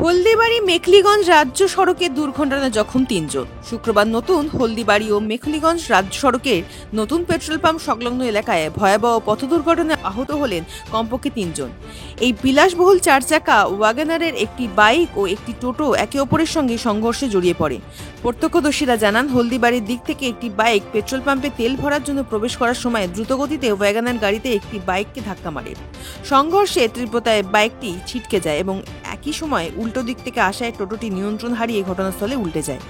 হলদিবাড়ি মেখলিগঞ্জ রাজ্য সড়কের দুর্ঘটনায় জখম 3 জন। শুক্রবার নতুন হলদিবাড়ি ও মেখলিগঞ্জ রাজ্য সড়কের নতুন পেট্রোল পাম্প সংলগ্ন এলাকায় ভয়াবহ পথ দুর্ঘটনায় আহত হলেন কমপক্ষে 3 জন। এই বিলাসবহুল 4 চাকা ওয়াগনারের একটি বাইক ও একটি টোটো একে অপরের সঙ্গে সংঘর্ষে জড়িয়ে পড়ে। প্রত্যক্ষদর্শীরা জানান, হলদিবাড়ির দিক থেকে একটি বাইক পেট্রোল পাম্পে তেল ভরার জন্য প্রবেশ করার সময় দ্রুতগতিতে ওয়াগনার গাড়িতে একটি বাইককে ধাক্কা মারে। সংঘর্ষে তীব্রতায় বাইকটি ছিটকে যায় এবং একই সময় উল্টো দিক থেকে আসা টোটোটি নিয়ন্ত্রণ হারিয়ে ঘটনাস্থলে উল্টে যায়।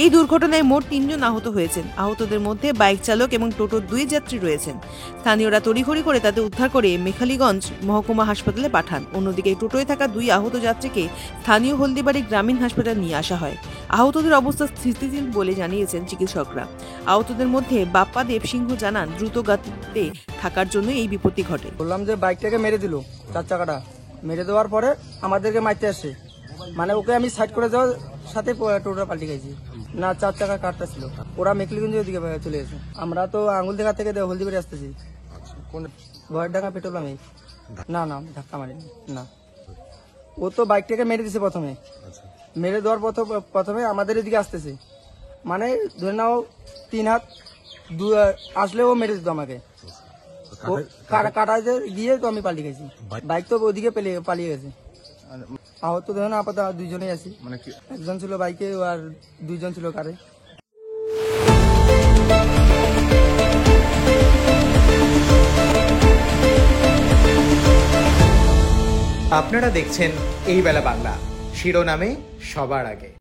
এই দুর্ঘটনায় মোট 3 জন আহত হয়েছেন। আহতদের মধ্যে বাইক চালক এবং টোটোর 2 যাত্রী রয়েছেন। স্থানীয়রা তড়িঘড়ি করে তাদের উদ্ধার করে মেখলিগঞ্জ মহকুমা হাসপাতালে পাঠান। অন্যদিকে টোটোয় থাকা 2 আহত যাত্রীকে স্থানীয় হলদিবাড়ি গ্রামীণ হাসপাতালে নিয়ে আসা হয়। আহতদের অবস্থা স্থিতিশীল বলে জানিয়েছেন চিকিৎসকরা। আহতদের মধ্যে বাপ্পা দেব সিংহ জানান, দ্রুত গতিতে থাকার জন্য এই বিপত্তি ঘটে। বললাম যে বাইকটাকে মেরে দিল, 4 চাকাটা মেরে দেওয়ার পরে আমাদেরকে মারতে আসছে, মানে ওকে আমি সাইড করে দেওয়ার সাথে টোটোটা পাল্টে গেছি। না, 4 চাকা কাটটা ছিল, ওরা মেকলিগঞ্জের দিকে চলে গেছে। আমরা তো আঙুল দেখা থেকে হলদিবাড়ি আসতেছি। ভয়ের ঢাকা পেট্রোল পাম্পে। না না, ধাক্কা মারিনি না, ও তো বাইকটাকে মেরে দিছে প্রথমে। মেরে দেওয়ার প্রথমে আমাদের এদিকে আসতেছে, মানে ধরে নাও 3 হাত আসলে ও মেরে দিত আমাকে। কাটাতে গিয়ে তো আমি পালিয়ে গেছি, বাইক তো ওদিকে পালিয়ে গেছে। আহত ধরেন আপাতত 2 জনেই আছি, মানে একজন ছিল বাইকে আর 2 জন ছিল কারে। আপনারা দেখছেন এই বেলা বাংলা, শিরোনামে সবার আগে।